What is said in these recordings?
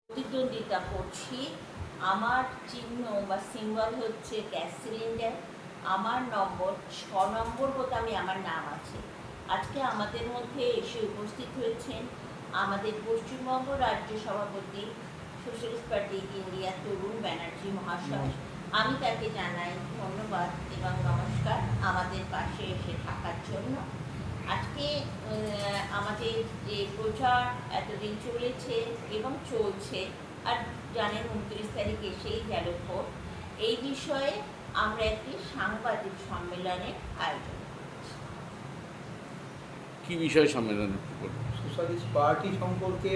প্রতিদ্বন্দ্বিতা করছি। আমার চিহ্ন বা সিম্বল হচ্ছে গ্যাস সিলিন্ডার। আমার নম্বর 6 নম্বর বোতামে আমার নাম আছে। আজকে আমাদের মধ্যে এসে উপস্থিত হয়েছেন আমাদের পশ্চিমবঙ্গ রাজ্য সভাপতি সোশ্যালিস্ট পার্টি ইন্ডিয়া তরুণ ব্যানার্জি মহাশয়। আমি তাকে জানাই ধন্যবাদ এবং নমস্কার আমাদের পাশে এসে থাকার জন্য। আজকে আমাদের যে প্রচার এতদিন চলেছে এবং চলছে, আর জানেন 29 তারিখে সেই গেল ভোট, এই বিষয়ে আমরা একটি সাংবাদিক সম্মেলনের আয়োজন করেছি। কি বিষয় সম্মেলন? সোশ্যালিস্ট পার্টি সম্পর্কে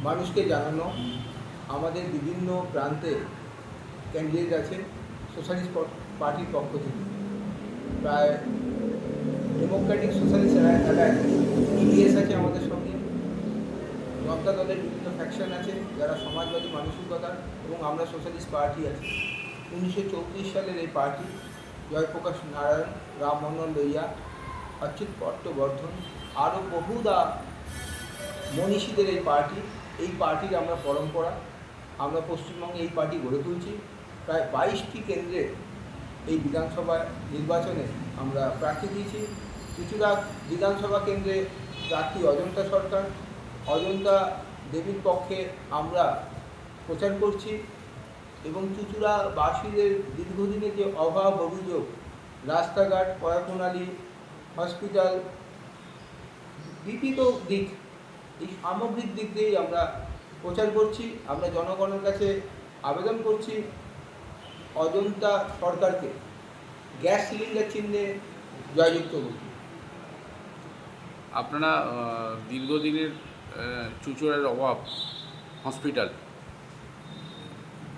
মানুষকে জানানো। আমাদের বিভিন্ন প্রান্তে ক্যান্ডিডেট আছে সোশ্যালিস্ট পার্টির পক্ষ থেকে। প্রায় ডেমোক্রেটিক সোশ্যালিস্ট অ্যালায়েন্স ইডিএস আছে আমাদের সঙ্গে, জনতা দলের বিভিন্ন ফ্যাকশন আছে যারা সমাজবাদী মানসিকতার, এবং আমরা সোশ্যালিস্ট পার্টি আছি। 1934 সালের এই পার্টি জয়প্রকাশ নারায়ণ, রামমোহন লোহিয়া, অচ্যুত পট্টবর্ধন আরও বহুদা মনীষীদের এই পার্টির আমরা পরম্পরা। আমরা পশ্চিমবঙ্গে এই পার্টি গড়ে তুলছি। প্রায় 22টি কেন্দ্রে এই বিধানসভা নির্বাচনে আমরা প্রার্থী দিয়েছি। চুঁচুড়া বিধানসভা কেন্দ্রে প্রার্থী অজন্তা সরকার। অজন্তা দেবীর পক্ষে আমরা প্রচার করছি এবং চুঁচুড়াবাসীদের দীর্ঘদিনের যে অভাব অভিযোগ, রাস্তাঘাট, পয়াপ্রণালী, হসপিটাল, বিভিন্ন দিক, এই সামগ্রিক দিক দিয়েই আমরা প্রচার করছি। আমরা জনগণের কাছে আবেদন করছি অজন্তা সরকারকে গ্যাস সিলিন্ডার চিহ্নে জয়যুক্ত করুন। আপনারা দীর্ঘদিনের চুঁচুড়ার অভাব হসপিটাল,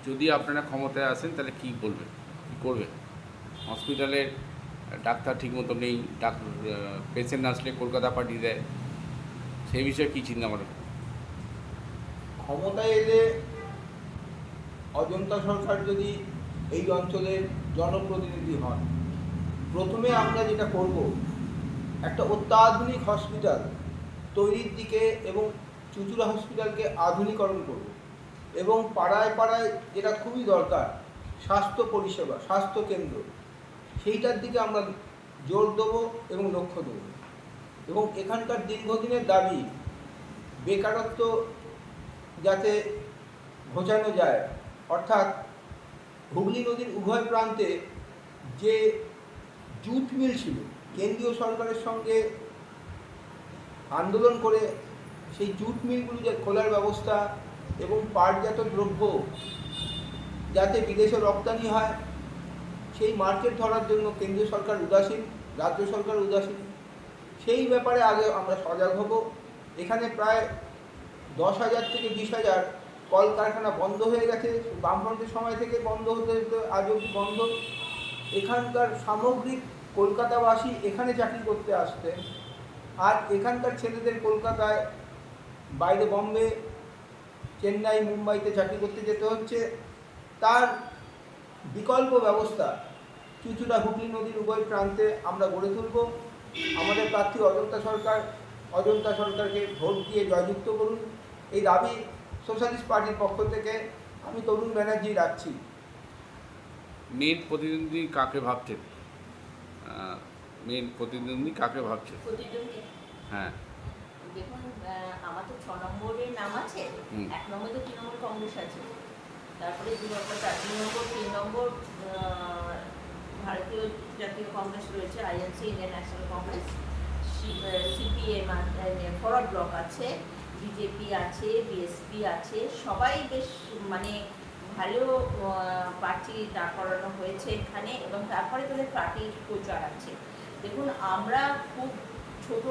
যদি আপনারা ক্ষমতায় আসেন তাহলে কী বলবেন, কী করবেন? হসপিটালের ডাক্তার ঠিকমতো নেই, পেশেন্ট আসলে কলকাতা পাঠিয়ে দেয়, সেই বিষয়ে কী চিন্তা করেন? ক্ষমতায় এলে অজন্তা সরকার যদি এই অঞ্চলের জনপ্রতিনিধি হন, প্রথমে আমরা যেটা করব, একটা অত্যাধুনিক হসপিটাল তৈরির দিকে এবং চুঁচুড়া হসপিটালকে আধুনিকরণ করব, এবং পাড়ায় পাড়ায় যেটা খুবই দরকার স্বাস্থ্য পরিষেবা, স্বাস্থ্য কেন্দ্র, সেইটার দিকে আমরা জোর দেবো এবং লক্ষ্য দেব। এবং এখানকার দীর্ঘদিনের দাবি বেকারত্ব যাতে ঘোচানো যায়, অর্থাৎ হুগলি নদীর উভয় প্রান্তে যে জুট মিল ছিল, কেন্দ্রীয় সরকারের সঙ্গে আন্দোলন করে সেই জুট মিলগুলি যে খোলার ব্যবস্থা এবং পাটজাত দ্রব্য যাতে বিদেশে রপ্তানি হয়, সেই মার্কেট ধরার জন্য কেন্দ্রীয় সরকার উদাসীন, রাজ্য সরকার উদাসীন। সেই ব্যাপারে আগে আমরা সজাগ হব। এখানে প্রায় 10,000 থেকে 20,000 কলকারখানা বন্ধ হয়ে গেছে, বামফ্রন্টের সময় থেকে বন্ধ হতে হতে আজ অবধি বন্ধ। এখানকার সামগ্রিক কলকাতাবাসী এখানে চাকরি করতে আসতেন, আর এখানকার ছেলেদের কলকাতায়, বাইরে বম্বে, চেন্নাই, মুম্বাইতে চাকরি করতে যেতে হচ্ছে। তার বিকল্প ব্যবস্থা চুঁচুড়া হুগলি নদীর উভয় প্রান্তে আমরা গড়ে তুলব। আমাদের প্রার্থী অজন্তা সরকারকে ভোট দিয়ে জয়যুক্ত করুন, এই দাবি সোশ্যালিস্ট পার্টির পক্ষ থেকে আমি তরুণ ব্যানার্জি রাখছি। মেন প্রতিদ্বন্দ্বী কাকে ভাবছেন? হ্যাঁ, দেখুন, আমার তো 6 নম্বরের নাম আছে। 1 নম্বরে তৃণমূল কংগ্রেস আছে, তারপরে 2 নম্বর, 3 নম্বর, 3 নম্বর ভারতীয় জাতীয় কংগ্রেস রয়েছে, INC, Indian national Congress, CPM, forward block আছে, বিজেপি আছে, বিএসপি আছে। সবাই বেশ ভালো পার্টি দাঁড় করানো হয়েছে এখানে, এবং তারপরে তাদের পার্টির প্রচার আছে। দেখুন, আমরা খুব ছোট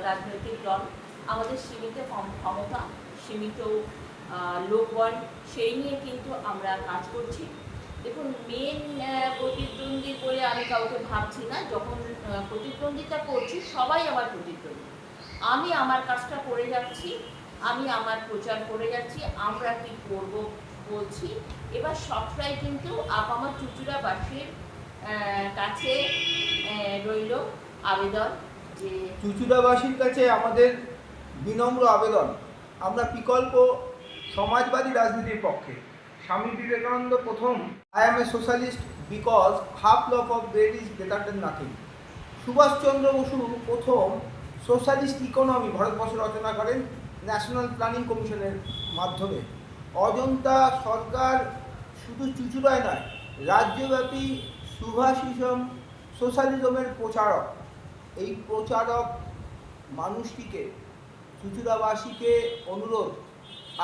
রাজনৈতিক দল, আমাদের সীমিত ক্ষমতা, সীমিত লোকবল, সেই নিয়ে কিন্তু আমরা কাজ করছি। দেখুন, মেন প্রতিদ্বন্দ্বী বলে আমি কাউকে ভাবছি না। যখন প্রতিদ্বন্দ্বিতা করছি, সবাই আমার প্রতিদ্বন্দ্বী। আমি আমার কাজটা করে যাচ্ছি, আমি আমার প্রচার করে যাচ্ছি, আমরা কি করব বলছি। এবার সবটাই কিন্তু আপামর চুঁচুড়াবাসীর কাছে রইল আবেদন যে চুঁচুড়াবাসীর কাছে আমাদের বিনম্র আবেদন, আমরা বিকল্প সমাজবাদী রাজনীতির পক্ষে। স্বামী বিবেকানন্দ প্রথম I am a socialist because half loaf of bread is better than nothing. Subhash Chandra Bose প্রথম সোশ্যালিস্ট ইকোনমি ভারতবর্ষ রচনা করেন ন্যাশনাল প্ল্যানিং কমিশনের মাধ্যমে। অজন্তা সরকার শুধু চুঁচুড়ায় নয়, রাজ্যব্যাপী সুভাষিজম সোশ্যালিজমের প্রচারক। এই প্রচারক মানুষটিকে, চুঁচুড়াবাসীকে অনুরোধ,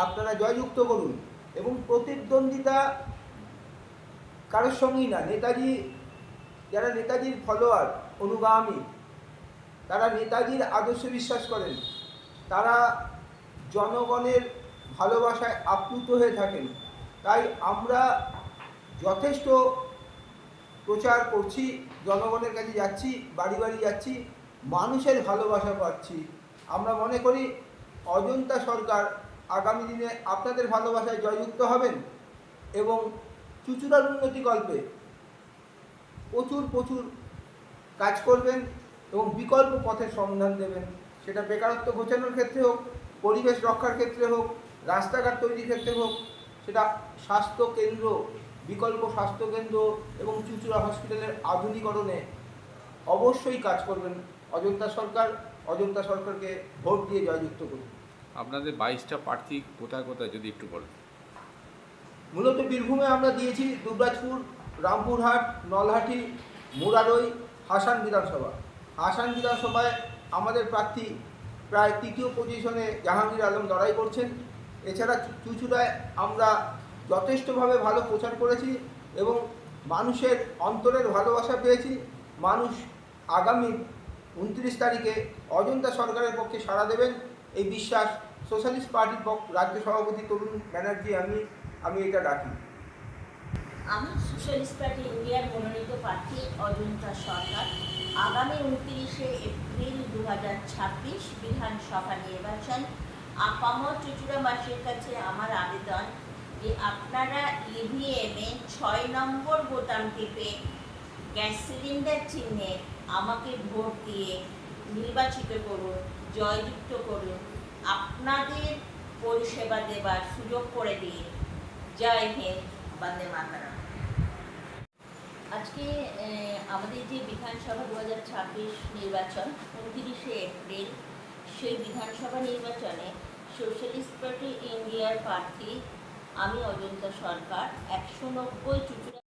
আপনারা জয়যুক্ত করুন এবং প্রতিদ্বন্দ্বিতা কারোর সঙ্গেই না। নেতাজি, যারা নেতাজির ফলোয়ার, অনুগামী, তারা নেতাজির আদর্শে বিশ্বাস করেন, তারা জনগণের ভালোবাসায় আপ্লুত হয়ে থাকেন। তাই আমরা যথেষ্ট প্রচার করছি, জনগণের কাছে যাচ্ছি, বাড়ি বাড়ি যাচ্ছি, মানুষের ভালোবাসা পাচ্ছি। আমরা মনে করি অজন্তা সরকার আগামী দিনে আপনাদের ভালোবাসায় জয়যুক্ত হবেন এবং চুঁচুড়ার উন্নতিকল্পে প্রচুর কাজ করবেন এবং বিকল্প পথের সন্ধান দেবেন। সেটা বেকারত্ব ঘোচানোর ক্ষেত্রে হোক, পরিবেশ রক্ষার ক্ষেত্রে হোক, রাস্তাঘাট তৈরির ক্ষেত্রে হোক, সেটা স্বাস্থ্যকেন্দ্র, বিকল্প স্বাস্থ্যকেন্দ্র এবং চুঁচুড়া হসপিটালের আধুনিকরণে অবশ্যই কাজ করবেন অজন্তা সরকার। অজন্তা সরকারকে ভোট দিয়ে জয়যুক্ত করুন। আপনাদের 22টা প্রার্থী কোথায় কোথায় যদি একটু বলেন। মূলত বীরভূমে আমরা দিয়েছি দুবরাজপুর, রামপুরহাট, নলহাটি, মুরারই, হাসান বিধানসভা। হাসান বিধানসভায় আমাদের প্রার্থী প্রায় তৃতীয় পজিশনে জাহাঙ্গীর আলম লড়াই করছেন। এছাড়া চুঁচুড়ায় আমরা যথেষ্টভাবে ভালো প্রচার করেছি এবং মানুষের অন্তরের ভালোবাসা পেয়েছি। মানুষ আগামী 29 তারিখে অজন্তা সরকারের পক্ষে সাড়া দেবেন, এই বিশ্বাস সোশ্যালিস্ট পার্টির রাজ্য সভাপতি তরুণ ব্যানার্জি আমি এটা ডাকি। আমি সোশ্যালিস্ট পার্টি ইন্ডিয়ার মনোনীত প্রার্থী অজন্তা সরকার। আগামী 29শে এপ্রিল 2026 বিধানসভা নির্বাচন। আপামর চুঁচুড়াবাসীর কাছে আমার আবেদন যে আপনারা ইভিএমে 6 নম্বর বোতাম টিপে গ্যাস সিলিন্ডার চিহ্নে আমাকে ভোট দিয়ে নির্বাচিত করুন, জয়যুক্ত করুন, আপনাদের পরিষেবা দেবার সুযোগ করে দিন। জয় হিন্দ, বন্দে মাতরম। আজকে আমাদের যে বিধানসভা 2026 নির্বাচন 29শে এপ্রিল, সেই বিধানসভা নির্বাচনে সোশ্যালিস্ট পার্টি ইন্ডিয়ার প্রার্থী আমি অজন্তা সরকার 190 চুঁচুড়া